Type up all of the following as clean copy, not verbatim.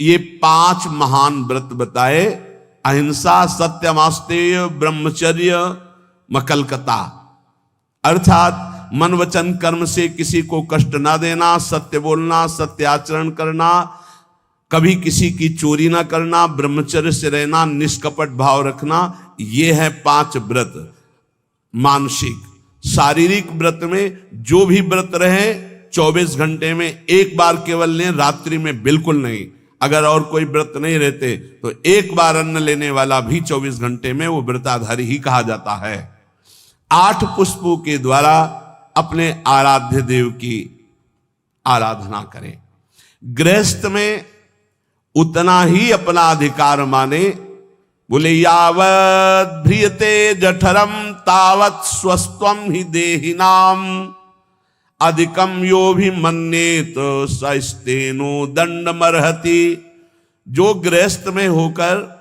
ये 5 महान व्रत बताए। अहिंसा, सत्यमास्तेय, ब्रह्मचर्य, मकलकता, अर्थात मन वचन कर्म से किसी को कष्ट ना देना, सत्य बोलना, सत्य आचरण करना, कभी किसी की चोरी ना करना, ब्रह्मचर्य से रहना, निष्कपट भाव रखना। ये है 5 व्रत। मानसिक, शारीरिक व्रत में जो भी व्रत रहे 24 घंटे में एक बार केवल लें, रात्रि में बिल्कुल नहीं। अगर और कोई व्रत नहीं रहते तो एक बार अन्न लेने वाला भी 24 घंटे में वो व्रताधारी ही कहा जाता है। 8 पुष्पों के द्वारा अपने आराध्य देव की आराधना करें। गृहस्थ में उतना ही अपना अधिकार माने। बोले यावत् भ्रियते जठरम तावत् स्वस्त्वम ही देहिनाम अधिकम यो भी मन्येत सस्तेनो दंडमर्हति। जो गृहस्थ में होकर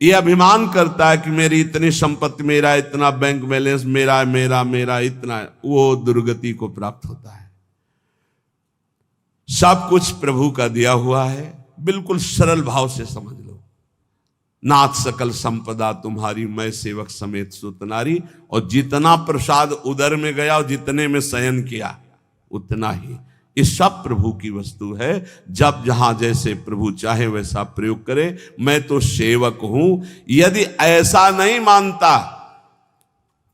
ये अभिमान करता है कि मेरी इतनी संपत्ति, मेरा इतना बैंक बैलेंस, मेरा मेरा मेरा इतना, वो दुर्गति को प्राप्त होता है। सब कुछ प्रभु का दिया हुआ है। बिल्कुल सरल भाव से समझ लो। नाथ सकल संपदा तुम्हारी, मैं सेवक समेत सुत नारी। और जितना प्रसाद उदर में गया और जितने में शयन किया उतना ही, ये सब प्रभु की वस्तु है। जब जहां जैसे प्रभु चाहे वैसा प्रयोग करे। मैं तो सेवक हूं। यदि ऐसा नहीं मानता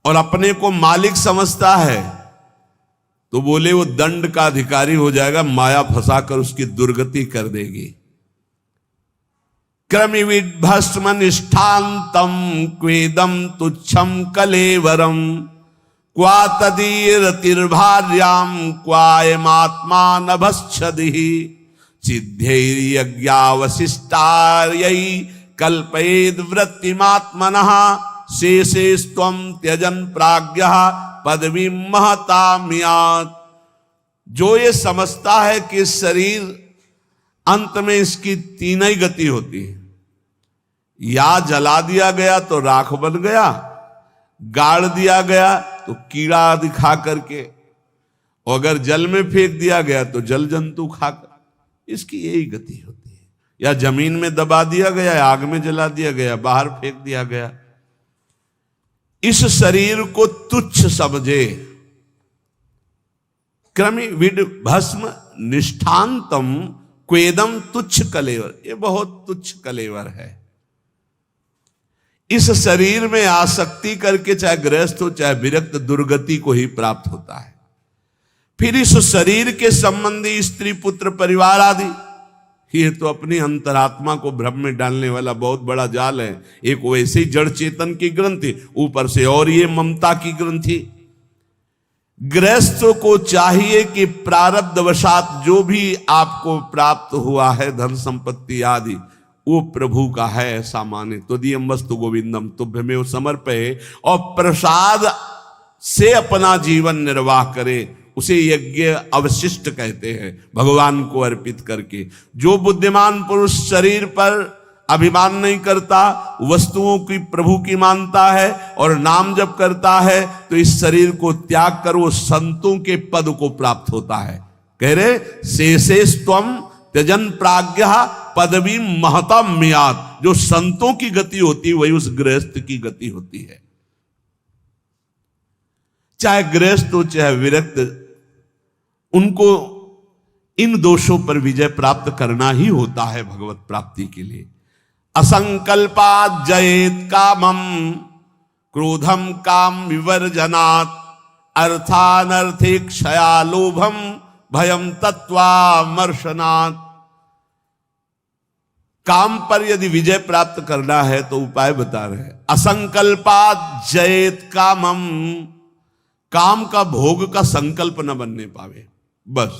और अपने को मालिक समझता है तो बोले वो दंड का अधिकारी हो जाएगा, माया फंसाकर उसकी दुर्गति कर देगी। क्रमिविद भस्म निष्ठांतम क्वेदम तुच्छम कलेवरम क्वा तदीरतिर्भार्याम क्वायमात्मा नभश्छदि सिद्धैर्यज्ञावशिष्टायै कल्पयेद वृत्तिमात्मनः शेषेस्त्वं त्यजन प्राज्ञः पदवीं महताम्यात्। जो ये समझता है कि शरीर अंत में इसकी 3 ही गति होती है, या जला दिया गया तो राख बन गया, गाड़ दिया गया तो कीड़ा दिखा करके, और अगर जल में फेंक दिया गया तो जल जंतु खाकर, इसकी यही गति होती है। या जमीन में दबा दिया गया, आग में जला दिया गया, बाहर फेंक दिया गया। इस शरीर को तुच्छ समझे। क्रमि विड भस्म निष्ठांतम क्वेदम तुच्छ कलेवर, ये बहुत तुच्छ कलेवर है। इस शरीर में आसक्ति करके चाहे गृहस्थ हो चाहे विरक्त, दुर्गति को ही प्राप्त होता है। फिर इस शरीर के संबंधी स्त्री पुत्र परिवार आदि, ये तो अपनी अंतरात्मा को भ्रम में डालने वाला बहुत बड़ा जाल है। एक वैसे ही जड़ चेतन की ग्रंथि, ऊपर से और ये ममता की ग्रंथि। गृहस्थ को चाहिए कि प्रारब्धवशात जो भी आपको प्राप्त हुआ है, धन संपत्ति आदि, वो प्रभु का है ऐसा माने। त्वदीयं वस्तु गोविंदम तुभ्यमेव समर्पये, और प्रसाद से अपना जीवन निर्वाह करे। उसे यज्ञ अवशिष्ट कहते हैं, भगवान को अर्पित करके। जो बुद्धिमान पुरुष शरीर पर अभिमान नहीं करता, वस्तुओं की प्रभु की मानता है और नाम जप करता है, तो इस शरीर को त्याग कर वो संतों के पद को प्राप्त होता है। कह रहे शेषेस्त्वं त्यजन प्राज्ञः पदवी महताम्यात्। जो संतों की गति होती है वही उस गृहस्थ की गति होती है। चाहे गृहस्थ हो चाहे विरक्त, उनको इन दोषों पर विजय प्राप्त करना ही होता है भगवत प्राप्ति के लिए। असंकल्पात् जयेत कामम क्रोधम काम विवर्जनात् अर्थानर्थे क्षया लोभम भयम तत्वामर्शनात्। काम पर यदि विजय प्राप्त करना है तो उपाय बता रहे हैं। असंकल्पात् जयेत कामम, काम का भोग का संकल्प न बनने पावे, बस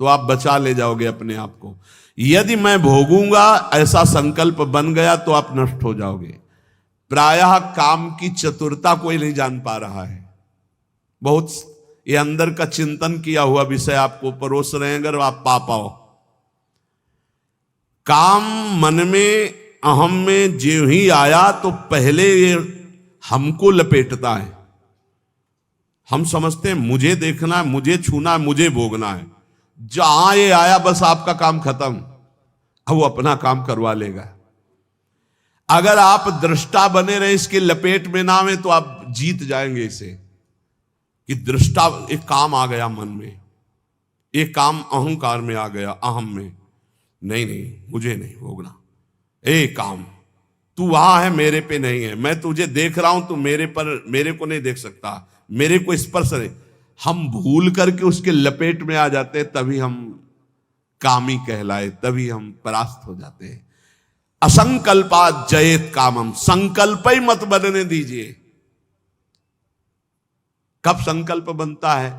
तो आप बचा ले जाओगे अपने आप को। यदि मैं भोगूंगा ऐसा संकल्प बन गया तो आप नष्ट हो जाओगे। प्रायः काम की चतुरता कोई नहीं जान पा रहा है। बहुत ये अंदर का चिंतन किया हुआ विषय आपको परोस रहे हैं, अगर आप पा पाओ। काम मन में, अहम में जो ही आया तो पहले ये हमको लपेटता है। हम समझते हैं मुझे देखना है, मुझे छूना है, मुझे भोगना है। जहां ये आया बस आपका काम खत्म, अब वो अपना काम करवा लेगा। अगर आप दृष्टा बने रहे, इसके लपेट में ना आए, तो आप जीत जाएंगे इसे कि दृष्टा, एक काम आ गया मन में, एक काम अहंकार में आ गया, अहम में, नहीं नहीं मुझे नहीं भोगना, एक काम तू वहां है, मेरे पे नहीं है, मैं तुझे देख रहा हूं, तू मेरे को नहीं देख सकता, मेरे को स्पर्श नहीं। हम भूल करके उसके लपेट में आ जाते हैं, तभी हम कामी कहलाए, तभी हम परास्त हो जाते हैं। असंकल्पात जयेत कामम, संकल्प ही मत बनने दीजिए। कब संकल्प बनता है?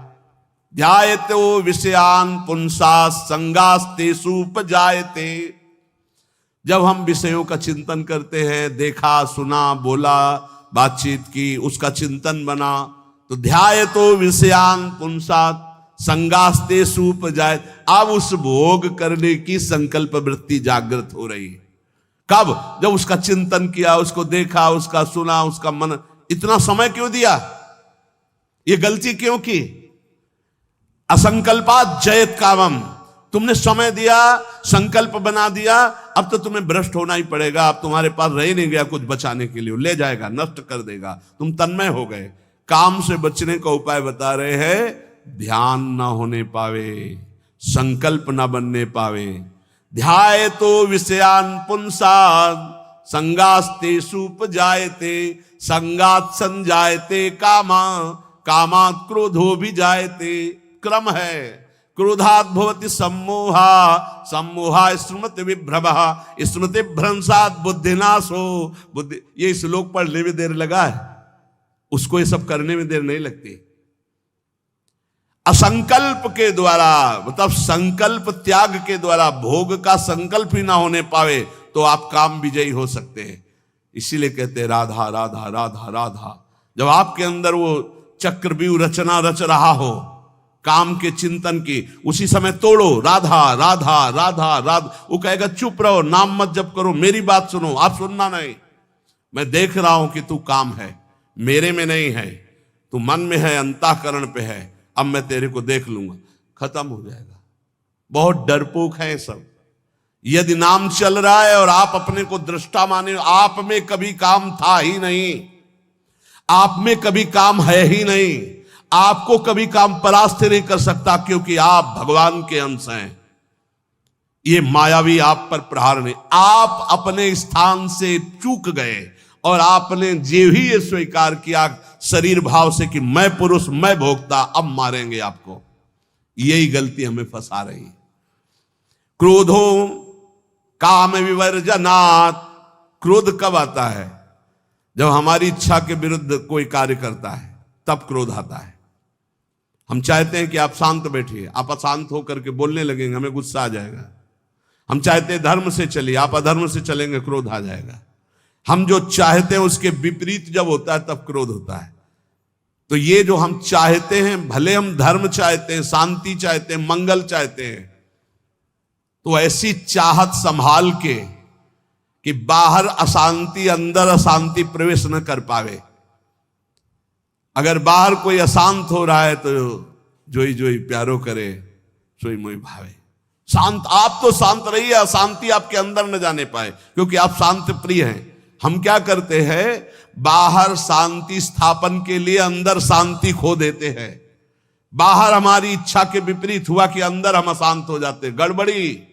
ध्यायतो विषयान पुंसा संगास्तेषु उपजायते। जब हम विषयों का चिंतन करते हैं, देखा सुना बोला बातचीत की, उसका चिंतन बना, तो ध्यायतो विषयान पुंसा संगास्तेषु उपजायते। अब उस भोग करने की संकल्प वृत्ति जागृत हो रही है। कब? जब उसका चिंतन किया, उसको देखा, उसका सुना, उसका मन। इतना समय क्यों दिया? ये गलती क्यों की? असंकल्पात जयत कामम, तुमने समय दिया, संकल्प बना दिया, अब तो तुम्हें भ्रष्ट होना ही पड़ेगा। अब तुम्हारे पास रह ही नहीं गया कुछ बचाने के लिए, ले जाएगा, नष्ट कर देगा, तुम तन्मय हो गए। काम से बचने का उपाय बता रहे हैं, ध्यान ना होने पावे, संकल्प ना बनने पावे। ध्यायतो विषयान पुंसान् संगास्तेषु उपजायते, संगात संजायते कामा, कामात् क्रोधो भी जायते। क्रम है, क्रोधात् भवति सम्मोहा, सम्मोहा स्मृति विभ्रमः, स्मृति भ्रंशात् बुद्धिनाशो। बुद्धि, ये श्लोक पढ़ने में देर लगा है, उसको ये सब करने में देर नहीं लगती। असंकल्प के द्वारा, मतलब संकल्प त्याग के द्वारा, भोग का संकल्प ही ना होने पावे तो आप काम विजयी हो सकते हैं। इसीलिए कहते हैं राधा राधा राधा राधा। जब आपके अंदर वो चक्रव्यूह रचना रच रहा हो काम के चिंतन की, उसी समय तोड़ो, राधा राधा राधा राधा। वो कहेगा चुप रहो, नाम मत जप करो, मेरी बात सुनो। आप सुनना नहीं, मैं देख रहा हूं कि तू काम है, मेरे में नहीं है, तू मन में है, अंतःकरण पे है, अब मैं तेरे को देख लूंगा, खत्म हो जाएगा। बहुत डरपोक है सब। यदि नाम चल रहा है और आप अपने को दृष्टा माने, आप में कभी काम था ही नहीं, आप में कभी काम है ही नहीं, आपको कभी काम परास्त नहीं कर सकता, क्योंकि आप भगवान के अंश हैं। ये मायावी आप पर प्रहार नहीं, आप अपने स्थान से चूक गए और आपने जे ही ये स्वीकार किया शरीर भाव से कि मैं पुरुष, मैं भोक्ता, अब मारेंगे आपको। यही गलती हमें फंसा रही है। क्रोधो काम विवर्जनात्, क्रोध कब आता है? जब हमारी इच्छा के विरुद्ध कोई कार्य करता है, तब क्रोध आता है। हम चाहते हैं कि आप शांत बैठिए, आप अशांत होकर के बोलने लगेंगे, हमें गुस्सा आ जाएगा। हम चाहते हैं धर्म से चलिए, आप अधर्म से चलेंगे, क्रोध आ जाएगा। हम जो चाहते हैं उसके विपरीत जब होता है तब क्रोध होता है। तो ये जो हम चाहते हैं, भले हम धर्म चाहते हैं, शांति चाहते हैं, मंगल चाहते हैं, तो ऐसी चाहत संभाल के कि बाहर अशांति, अंदर अशांति प्रवेश न कर पावे। अगर बाहर कोई अशांत हो रहा है तो जोई जोई प्यारो करे, सोई मोई भावे। शांत, आप तो शांत रहिए, अशांति आपके अंदर न जाने पाए, क्योंकि आप शांत प्रिय हैं। हम क्या करते हैं, बाहर शांति स्थापन के लिए अंदर शांति खो देते हैं। बाहर हमारी इच्छा के विपरीत हुआ कि अंदर हम अशांत हो जाते, गड़बड़ी।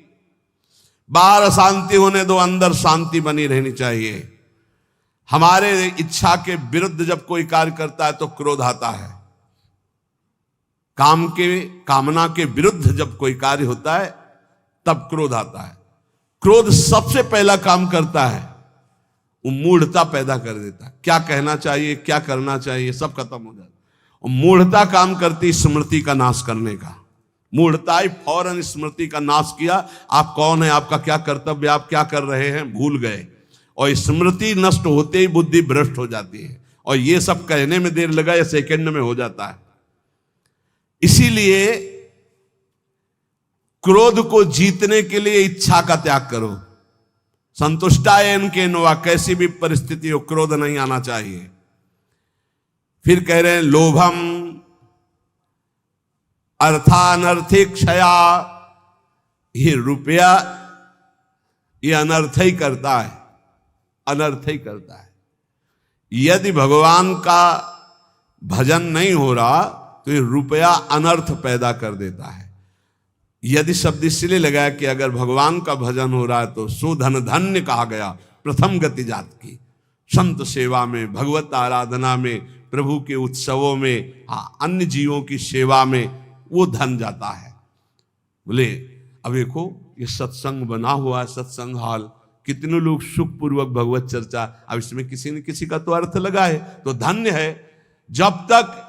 बाहर अशांति होने दो, अंदर शांति बनी रहनी चाहिए। हमारे इच्छा के विरुद्ध जब कोई कार्य करता है तो क्रोध आता है। कामना के विरुद्ध जब कोई कार्य होता है तब क्रोध आता है। क्रोध सबसे पहला काम करता है, वो मूढ़ता पैदा कर देता है। क्या कहना चाहिए, क्या करना चाहिए, सब खत्म हो जाता है। और मूढ़ता काम करती स्मृति का नाश करने का। मूढ़ता ही फौरन स्मृति का नाश किया। आप कौन है, आपका क्या कर्तव्य, आप क्या कर रहे हैं, भूल गए। और स्मृति नष्ट होते ही बुद्धि भ्रष्ट हो जाती है। और ये सब कहने में देर लगा या सेकंड में हो जाता है। इसीलिए क्रोध को जीतने के लिए इच्छा का त्याग करो। संतुष्टायन के नोवा, कैसी भी परिस्थिति हो क्रोध नहीं आना चाहिए। फिर कह रहे हैं लोभम अर्थानर्थे क्षया, ये रुपया ये अनर्थ ही करता है, अनर्थ ही करता है। यदि भगवान का भजन नहीं हो रहा तो ये रुपया अनर्थ पैदा कर देता है। यदि शब्द इसलिए लगाया कि अगर भगवान का भजन हो रहा है तो सुधन धन्य कहा गया, प्रथम गति जात की। संत सेवा में, भगवत आराधना में, प्रभु के उत्सवों में, अन्य जीवों की सेवा में वो धन जाता है। बोले अब देखो ये सत्संग बना हुआ है, सत्संग हॉल, कितने लोग सुखपूर्वक भगवत चर्चा, अब इसमें किसी न किसी का तो अर्थ लगा है, तो धन्य है। जब तक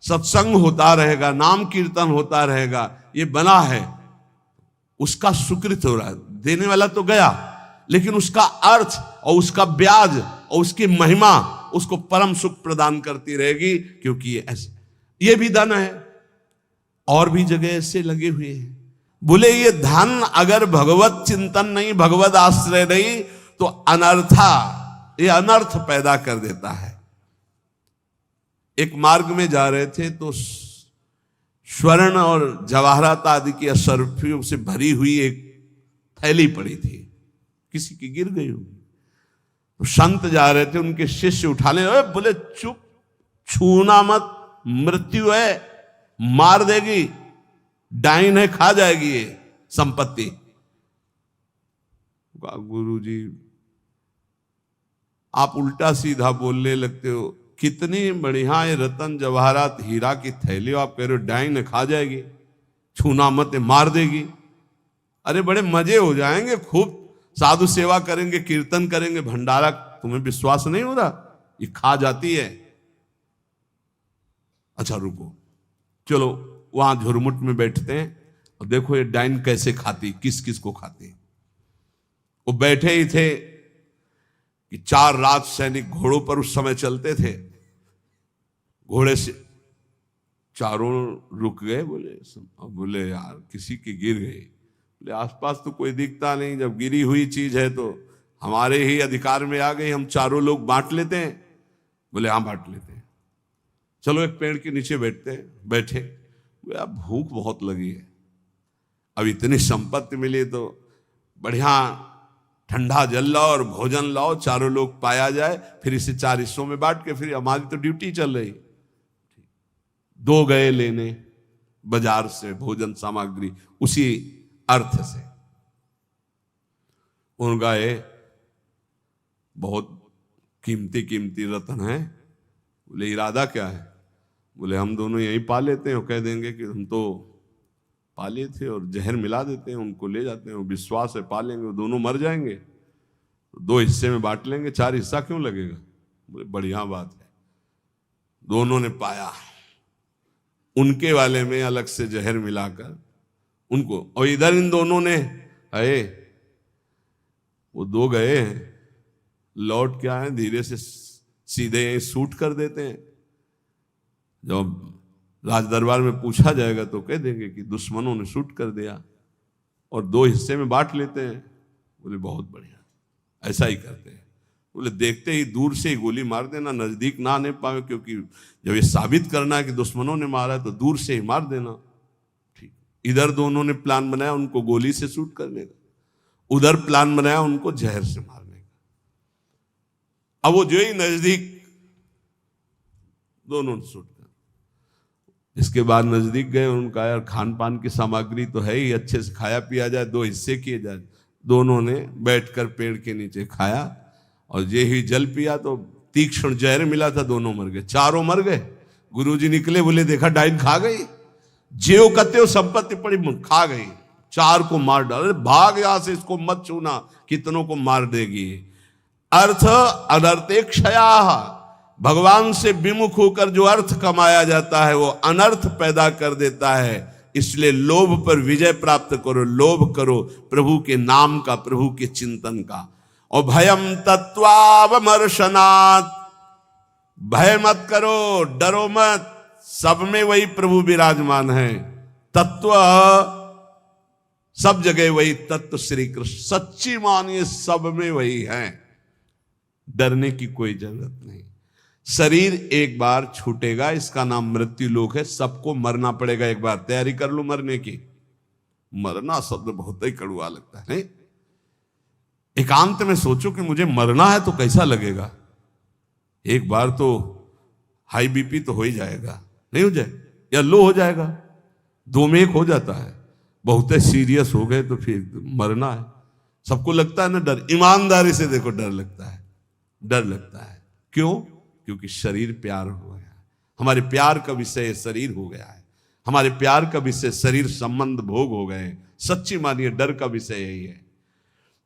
सत्संग होता रहेगा, नाम कीर्तन होता रहेगा, ये बना है, उसका सुकृत हो रहा है। देने वाला तो गया, लेकिन उसका अर्थ और उसका ब्याज और उसकी महिमा उसको परम सुख प्रदान करती रहेगी, क्योंकि ये ऐसे, ये भी धन है। और भी जगह ऐसे लगे हुए हैं। बोले ये धन अगर भगवत चिंतन नहीं, भगवत आश्रय नहीं, तो अनर्था, ये अनर्थ पैदा कर देता है। एक मार्ग में जा रहे थे तो स्वर्ण और जवाहरात आदि की असरफियों से भरी हुई एक थैली पड़ी थी, किसी की गिर गई होगी। तो संत जा रहे थे, उनके शिष्य उठा ले, बोले चुप, छूना मत, मृत्यु है, मार देगी, डाइन है, खा जाएगी ये संपत्ति। गुरु जी आप उल्टा सीधा बोलने लगते हो, कितनी बढ़िया ये रतन जवाहरात हीरा की थैली, आप कह रहे हो डाइन है, खा जाएगी, छूना मत, मार देगी। अरे बड़े मजे हो जाएंगे, खूब साधु सेवा करेंगे, कीर्तन करेंगे, भंडारा, तुम्हें विश्वास नहीं हो रहा ये खा जाती है। अच्छा रुको, चलो वहां झुरमुट में बैठते हैं और देखो ये डाइन कैसे खाती, किस किस को खाती। वो बैठे ही थे कि 4 राज सैनिक घोड़ों पर उस समय चलते थे। घोड़े से चारों रुक गए, बोले यार किसी की गिर गई। बोले आसपास तो कोई दिखता नहीं, जब गिरी हुई चीज है तो हमारे ही अधिकार में आ गई, हम चारों लोग बांट लेते हैं। बोले हाँ बांट लेते हैं, चलो एक पेड़ के नीचे बैठते हैं। बैठे, बोले अब भूख बहुत लगी है, अब इतनी संपत्ति मिली तो बढ़िया ठंडा जल लाओ और भोजन लाओ, चारों लोग पाया जाए, फिर इसे 4 हिस्सों में बांट के, फिर हमारी तो ड्यूटी चल रही। 2 गए लेने बाजार से भोजन सामग्री, उसी अर्थ से। उन गए, बहुत कीमती कीमती रत्न है। बोले इरादा क्या है? बोले हम दोनों यहीं पा लेते हैं, कह देंगे कि हम तो पाले थे और जहर मिला देते हैं, उनको ले जाते हैं, विश्वास है पा लेंगे, वो दोनों मर जाएंगे, तो 2 हिस्से में बांट लेंगे, 4 हिस्सा क्यों लगेगा? बोले बढ़िया बात है। दोनों ने पाया, उनके वाले में अलग से जहर मिलाकर उनको, और इधर इन दोनों ने आए, वो 2 गए हैं, लौट के आए, धीरे से सीधे शूट कर देते हैं। जब राज दरबार में पूछा जाएगा तो कह देंगे कि दुश्मनों ने शूट कर दिया, और 2 हिस्से में बांट लेते हैं। बोले बहुत बढ़िया, ऐसा ही करते हैं। बोले देखते ही दूर से ही गोली मार देना, नजदीक ना आने पाए, क्योंकि जब ये साबित करना है कि दुश्मनों ने मारा है तो दूर से ही मार देना। ठीक, इधर दोनों ने प्लान बनाया उनको गोली से शूट करने का, उधर प्लान बनाया उनको जहर से मारने का। अब वो जो ही नजदीक, दोनों ने शूट कर, इसके बाद नजदीक गए, उनका यार खान पान की सामग्री तो है ही, अच्छे से खाया पिया जाए, 2 हिस्से किए जाए। दोनों ने बैठकर पेड़ के नीचे खाया, और ये ही जल पिया तो तीक्ष्ण जहर मिला था, दोनों मर गए, चारों मर गए। गुरुजी निकले, बोले देखा डाइन खा गई, जेव कत्ते संपत्ति पड़ी खा गई, 4 को मार डाले, भाग यहां से, इसको मत छूना, कितनों को मार देगी। अर्थ अनर्थे क्षया, भगवान से विमुख होकर जो अर्थ कमाया जाता है वो अनर्थ पैदा कर देता है। इसलिए लोभ पर विजय प्राप्त करो, लोभ करो प्रभु के नाम का, प्रभु के चिंतन का। और भयम तत्वावमर्शनात्, भय मत करो, डरो मत, सब में वही प्रभु विराजमान है। तत्व सब जगह वही तत्व श्री कृष्ण, सच्ची मानिए सब में वही है, डरने की कोई जरूरत नहीं। शरीर एक बार छूटेगा, इसका नाम मृत्यु लोक है। सबको मरना पड़ेगा एक बार। तैयारी कर लो मरने की। मरना शब्द बहुत ही कड़वा लगता है, नहीं? एकांत में सोचो कि मुझे मरना है तो कैसा लगेगा। एक बार तो हाई बीपी तो हो ही जाएगा, नहीं हो जाए, या लो हो जाएगा, दो में एक हो जाता है। बहुत सीरियस हो गए तो फिर मरना है। सबको लगता है ना डर। ईमानदारी से देखो, डर लगता है, डर लगता है। क्यों? क्योंकि शरीर प्यार हो गया, हमारे प्यार का विषय शरीर हो गया है, हमारे प्यार का विषय शरीर संबंध भोग हो गए। सच्ची मानिए डर का विषय यही है।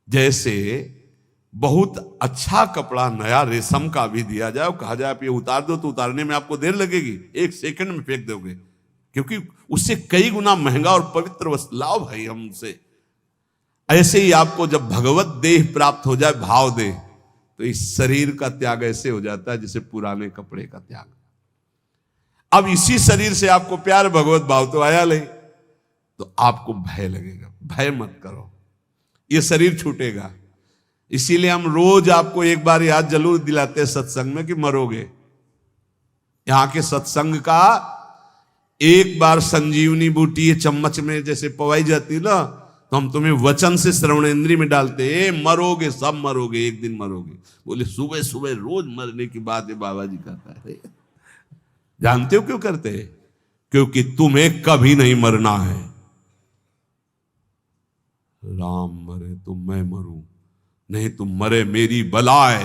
जैसे बहुत अच्छा कपड़ा नया रेशम का भी दिया जाए और कहा जाए आप ये उतार दो, तो उतारने में आपको देर लगेगी, 1 सेकंड में फेंक दोगे, क्योंकि उससे कई गुना महंगा और पवित्र वस्त्र लाओ भाई हमसे। ऐसे ही आपको जब भगवत देह प्राप्त हो जाए, भाव देह, तो इस शरीर का त्याग ऐसे हो जाता है जैसे पुराने कपड़े का त्याग। अब इसी शरीर से आपको प्यार भगवत भाव तो आया नहीं, तो आपको भय लगेगा। भय मत करो, ये शरीर छूटेगा। इसीलिए हम रोज आपको एक बार याद जरूर दिलाते हैं सत्संग में कि मरोगे। यहां के सत्संग का एक बार संजीवनी बूटी ये चम्मच में जैसे पवाई जाती ना, तो हम तुम्हें वचन से श्रवणेंद्री में डालते, मरोगे, सब मरोगे, एक दिन मरोगे। बोले सुबह सुबह रोज मरने की बात है बाबा जी कहता है। जानते हो क्यों करते हैं? क्योंकि तुम्हें कभी नहीं मरना है। राम मरे तो मैं मरूं, नहीं तुम मरे मेरी बलाए,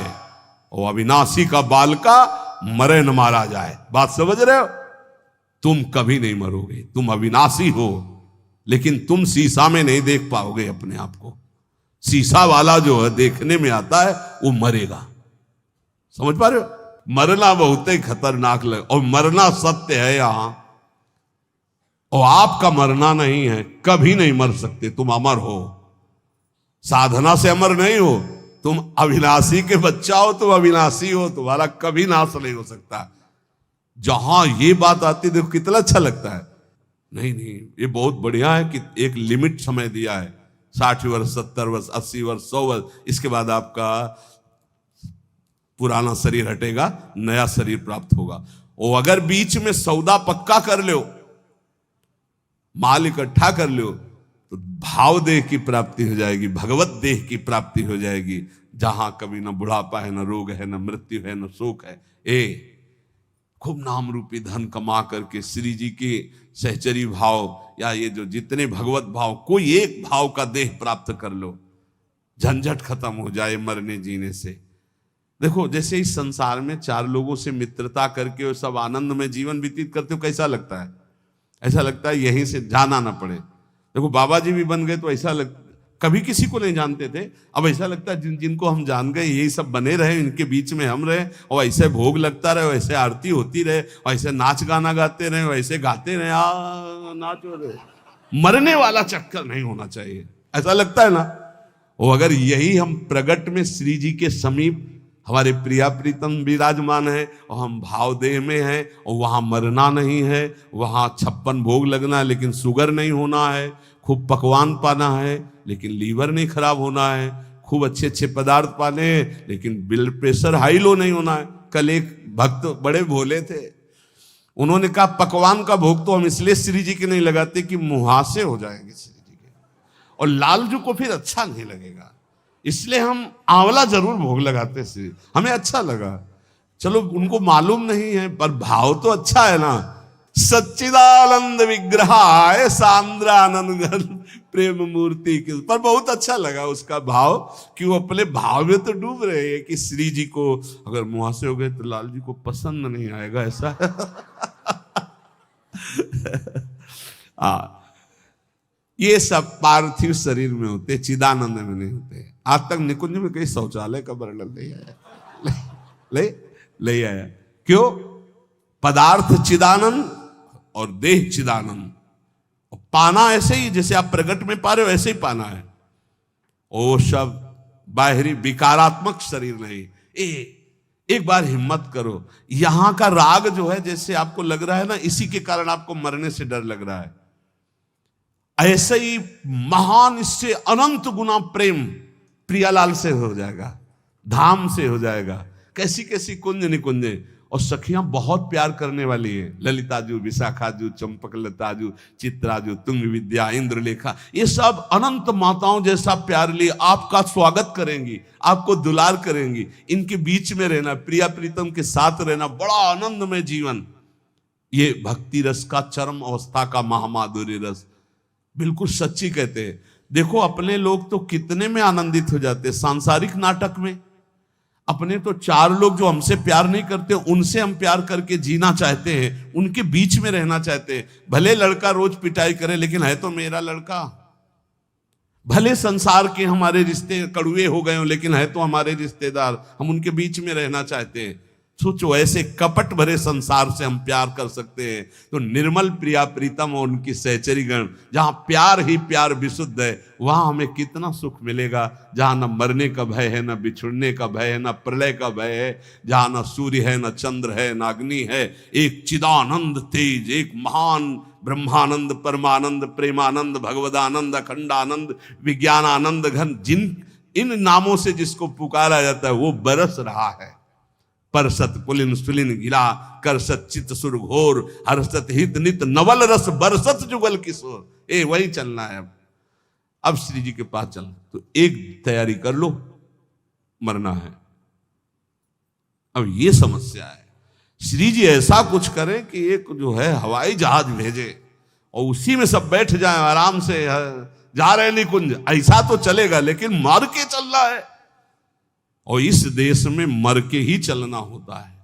और अविनाशी का बालका मरे न मारा जाए। बात समझ रहे हो? तुम कभी नहीं मरोगे, तुम अविनाशी हो, लेकिन तुम शीशा में नहीं देख पाओगे अपने आप को। शीशा वाला जो है देखने में आता है वो मरेगा। समझ पा रहे हो? मरना बहुत ही खतरनाक लगे, और मरना सत्य है यहां, और आपका मरना नहीं है। कभी नहीं मर सकते, तुम अमर हो। साधना से अमर नहीं हो, तुम अविनाशी के बच्चा हो, तुम अविनाशी हो, तुम्हारा कभी नाश नहीं हो सकता। जहां ये बात आती देखो कितना अच्छा लगता है। नहीं नहीं, ये बहुत बढ़िया है कि एक लिमिट समय दिया है, 60 वर्ष, 70 वर्ष, 80 वर्ष, 100 वर्ष, इसके बाद आपका पुराना शरीर हटेगा, नया शरीर प्राप्त होगा। और अगर बीच में सौदा पक्का कर लो, माल इकट्ठा कर लो, तो भाव देह की प्राप्ति हो जाएगी, भगवत देह की प्राप्ति हो जाएगी, जहां कभी न बुढ़ापा है, न रोग है, न मृत्यु है, न शोक है। खूब नाम रूपी धन कमा करके श्री जी के सहचरी भाव या ये जो जितने भगवत भाव, कोई एक भाव का देह प्राप्त कर लो, झंझट खत्म हो जाए मरने जीने से। देखो जैसे इस संसार में 4 लोगों से मित्रता करके और सब आनंद में जीवन व्यतीत करते हो, कैसा लगता है? ऐसा लगता है यहीं से जाना ना पड़े। देखो बाबा जी भी बन गए तो ऐसा कभी किसी को नहीं जानते थे, अब ऐसा लगता है जिनको हम जान गए यही सब बने रहे, इनके बीच में हम रहे, और ऐसे भोग लगता रहे, वैसे आरती होती रहे, और ऐसे नाच गाना गाते रहे, वैसे गाते रहे, नाचो रहे। मरने वाला चक्कर नहीं होना चाहिए, ऐसा लगता है ना। और अगर यही हम प्रगट में श्री जी के समीप हमारे प्रिया प्रीतम विराजमान है, और हम भाव देह में हैं, और वहां मरना नहीं है, वहां 56 भोग लगना है लेकिन शुगर नहीं होना है, खूब पकवान पाना है लेकिन लीवर नहीं खराब होना है, खूब अच्छे अच्छे पदार्थ पाने हैं लेकिन ब्लड प्रेशर हाई लो नहीं होना है। कल एक भक्त बड़े भोले थे, उन्होंने कहा पकवान का भोग तो हम इसलिए श्री जी के नहीं लगाते कि मुहासे हो जाएंगे श्री जी के, और लालजू को फिर अच्छा नहीं लगेगा, इसलिए हम आंवला जरूर भोग लगाते श्री, हमें अच्छा लगा। चलो उनको मालूम नहीं है पर भाव तो अच्छा है ना। सच्चिदानंद विग्रहाय सांद्रानंद प्रेम मूर्ति के, पर बहुत अच्छा लगा उसका भाव कि वो अपने भाव में तो डूब रहे हैं कि श्री जी को अगर मुहासे हो गए तो लाल जी को पसंद नहीं आएगा, ऐसा ये सब पार्थिव शरीर में होते, चिदानंद में नहीं होते। आज तक निकुंज में कहीं शौचालय का वर्णन नहीं आया, ले आया। क्यों? पदार्थ चिदानंद और देह चिदानंद, और पाना ऐसे ही जैसे आप प्रगट में पा रहे हो ऐसे ही पाना है। ओ सब बाहरी विकारात्मक शरीर नहीं। एक बार हिम्मत करो, यहां का राग जो है जैसे आपको लग रहा है ना, इसी के कारण आपको मरने से डर लग रहा है, ऐसे ही महान इससे अनंत गुना प्रेम प्रियालाल से हो जाएगा, धाम से हो जाएगा। कैसी कैसी कुंज निकुंजे, और सखियां बहुत प्यार करने वाली हैं, ललिताजू, विशाखाजू, चंपकलताजू, चित्राजू, तुंग विद्या, इंद्रलेखा, ये सब अनंत माताओं जैसा प्यार लिए आपका स्वागत करेंगी, आपको दुलार करेंगी। इनके बीच में रहना, प्रिया प्रीतम के साथ रहना, बड़ा आनंदमय जीवन। ये भक्ति रस का चरम अवस्था का महामाधुर्य रस, बिल्कुल सच्ची कहते हैं। देखो अपने लोग तो कितने में आनंदित हो जाते हैं सांसारिक नाटक में। अपने तो चार लोग जो हमसे प्यार नहीं करते, उनसे हम प्यार करके जीना चाहते हैं, उनके बीच में रहना चाहते हैं। भले लड़का रोज पिटाई करे, लेकिन है तो मेरा लड़का। भले संसार के हमारे रिश्ते कड़ुए हो गए हो, लेकिन है तो हमारे रिश्तेदार, हम उनके बीच में रहना चाहते हैं। सोचो ऐसे कपट भरे संसार से हम प्यार कर सकते हैं, तो निर्मल प्रिया प्रीतम और उनकी सहचरी गण, जहां प्यार ही प्यार विशुद्ध है, वहां हमें कितना सुख मिलेगा। जहां न मरने का भय है, न बिछुड़ने का भय है, न प्रलय का भय है, जहां न सूर्य है, न चंद्र है, न अग्नि है, एक चिदानंद तेज, एक महान ब्रह्मानंद, परमानंद, प्रेमानंद, भगवदानंद, अखंडानंद, विज्ञानानंद घन, जिन इन नामों से जिसको पुकारा जाता है वो बरस रहा है। परसत पुलिन सुलिन गिला, करसत चित सुर घोर, हर्षत हित नित नवल रस, बरसत जुगल किशोर। वही चलना है। अब श्री जी के पास चलना, तो एक तैयारी कर लो, मरना है। अब ये समस्या है, श्री जी ऐसा कुछ करें कि एक जो है हवाई जहाज भेजे और उसी में सब बैठ जाएं आराम से, जा रहे निकुंज, ऐसा तो चलेगा, लेकिन मर के चल रहा है। और इस देश में मर के ही चलना होता है।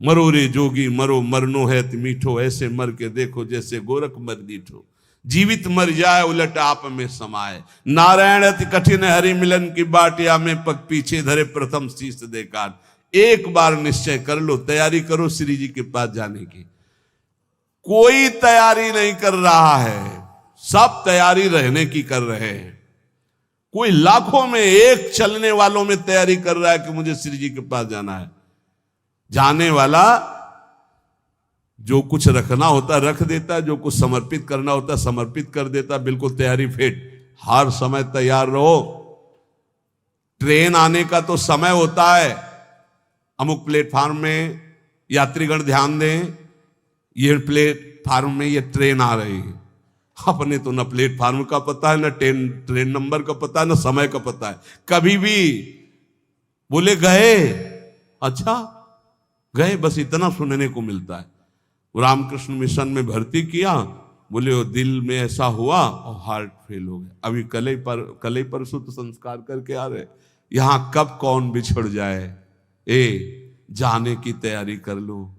मरो रे जोगी मरो, मरनो है मीठो, ऐसे मर के देखो जैसे गोरख मर दीठो। जीवित मर जाए उलट आप में समाए, नारायण अति कठिन हरि मिलन की बाटिया में पग पीछे धरे प्रथम शीश देकार। एक बार निश्चय कर लो, तैयारी करो श्री जी के पास जाने की। कोई तैयारी नहीं कर रहा है, सब तैयारी रहने की कर रहे हैं। कोई लाखों में एक चलने वालों में तैयारी कर रहा है कि मुझे श्री जी के पास जाना है। जाने वाला जो कुछ रखना होता रख देता, जो कुछ समर्पित करना होता समर्पित कर देता, बिल्कुल तैयारी फिट। हर समय तैयार रहो। ट्रेन आने का तो समय होता है, अमुक प्लेटफार्म में यात्रीगण ध्यान दें, ये प्लेटफार्म में ये ट्रेन आ रही है। अपने तो न प्लेटफार्म का पता है, न ट्रेन नंबर का पता है, न समय का पता है। कभी भी बोले गए, अच्छा गए, बस इतना सुनने को मिलता है। रामकृष्ण मिशन में भर्ती किया, बोले वो दिल में ऐसा हुआ और हार्ट फेल हो गया। अभी कल ही परसों तो संस्कार करके आ रहे। यहां कब कौन बिछड़ जाए, जाने की तैयारी कर लो।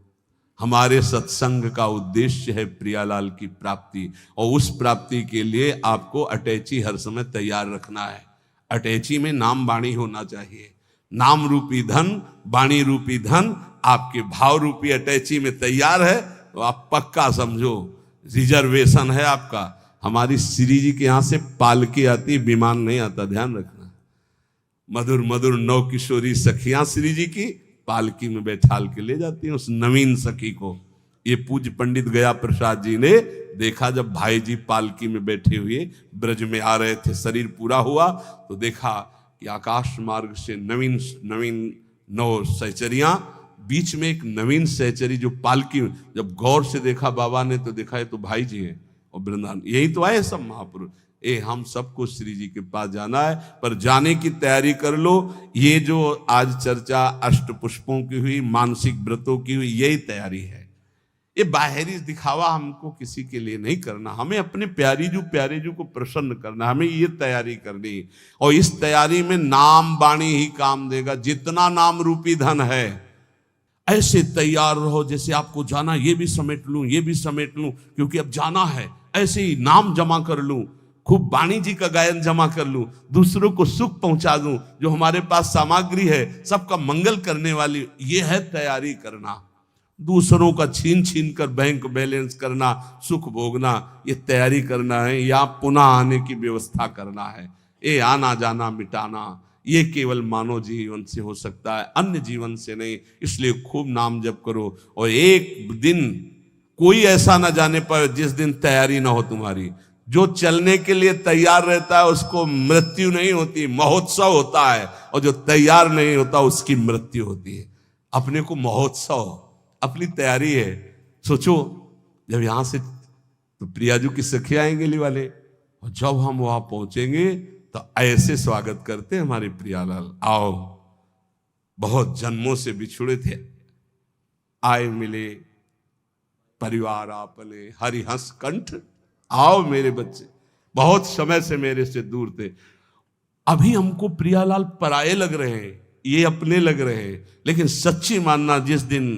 हमारे सत्संग का उद्देश्य है प्रियालाल की प्राप्ति, और उस प्राप्ति के लिए आपको अटैची हर समय तैयार रखना है। अटैची में नाम वाणी होना चाहिए। नाम रूपी धन, वाणी रूपी धन आपके भाव रूपी अटैची में तैयार है, तो आप पक्का समझो रिजर्वेशन है आपका। हमारी श्री जी के यहां से पालकी आती, विमान नहीं आता, ध्यान रखना। मधुर मधुर नौ किशोरी सखियां श्री जी की पालकी में बैठाल के ले जाती हैं उस नवीन सखी को। ये पूज्य पंडित गया प्रसाद जी ने देखा, जब भाई जी पालकी में बैठे हुए ब्रज में आ रहे थे, शरीर पूरा हुआ तो देखा कि आकाश मार्ग से नवीन नवीन नौ सहचरियां, बीच में एक नवीन सहचरी जो पालकी, जब गौर से देखा बाबा ने तो देखा ये तो भाई जी हैं और वृंदावन, यही तो आए सब महापुरुष। हम सबको श्री जी के पास जाना है, पर जाने की तैयारी कर लो। ये जो आज चर्चा अष्ट पुष्पों की हुई, मानसिक व्रतों की हुई, यही तैयारी है। ये बाहरी दिखावा हमको किसी के लिए नहीं करना, हमें अपने प्यारे जी को प्रसन्न करना, हमें ये तैयारी करनी। और इस तैयारी में नाम वाणी ही काम देगा। जितना नाम रूपी धन है, ऐसे तैयार रहो जैसे आपको जाना, ये भी समेट लूं, ये भी समेट लूं, क्योंकि अब जाना है। ऐसे ही नाम जमा कर लूं, खूब वाणी जी का गायन जमा कर लूं, दूसरों को सुख पहुंचा दूं, जो हमारे पास सामग्री है सबका मंगल करने वाली, ये है तैयारी करना। दूसरों का छीन छीन कर बैंक बैलेंस करना, सुख भोगना, ये तैयारी करना है। या पुनः आने की व्यवस्था करना है। ये आना जाना मिटाना, ये केवल मानव जीवन से हो सकता है, अन्य जीवन से नहीं। इसलिए खूब नाम जप करो, और एक दिन कोई ऐसा ना जाने पाए जिस दिन तैयारी ना हो तुम्हारी। जो चलने के लिए तैयार रहता है उसको मृत्यु नहीं होती, महोत्सव होता है, और जो तैयार नहीं होता उसकी मृत्यु होती है। अपने को महोत्सव, अपनी तैयारी है। सोचो जब यहां से तो प्रियाजू की सखी आएंगे ली वाले, और जब हम वहां पहुंचेंगे तो ऐसे स्वागत करते हमारे प्रियालाल, आओ बहुत जन्मों से बिछुड़े थे, आए मिले परिवार आपने हरिहंस कंठ, आओ मेरे बच्चे, बहुत समय से मेरे से दूर थे। अभी हमको प्रियालाल पराये लग रहे हैं, ये अपने लग रहे हैं, लेकिन सच्ची मानना जिस दिन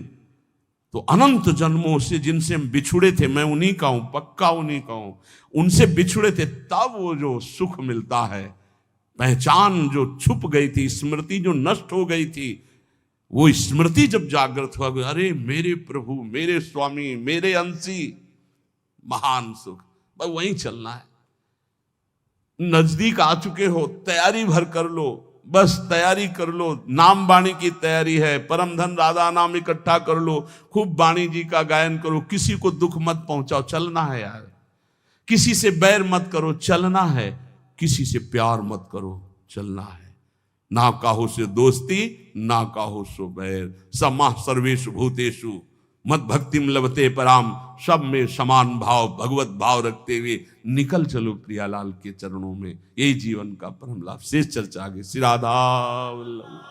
तो अनंत जन्मों से जिनसे हम बिछुड़े थे, मैं उन्हीं का हूं, पक्का उन्हीं का हूं, उनसे बिछुड़े थे, तब वो जो सुख मिलता है, पहचान जो छुप गई थी, स्मृति जो नष्ट हो गई थी, वो स्मृति जब जागृत हुआ, अरे मेरे प्रभु, मेरे स्वामी, मेरे अंशी, महान सुख। बस वहीं चलना है। नजदीक आ चुके हो, तैयारी भर कर लो, बस तैयारी कर लो। नाम वाणी की तैयारी है, परम धन राधा नाम इकट्ठा कर लो, खूब वाणी जी का गायन करो, किसी को दुख मत पहुंचाओ, चलना है यार। किसी से बैर मत करो, चलना है। किसी से प्यार मत करो, चलना है। ना काहू से दोस्ती, ना काहू सो बैर, समाह सर्वेषु भूतेषु मत भक्तिम लभते पराम, सब में समान भाव, भगवत भाव रखते हुए निकल चलो प्रियालाल के चरणों में। यही जीवन का परम लाभ। शेष चर्चा आगे। श्री राधा वल्लभ।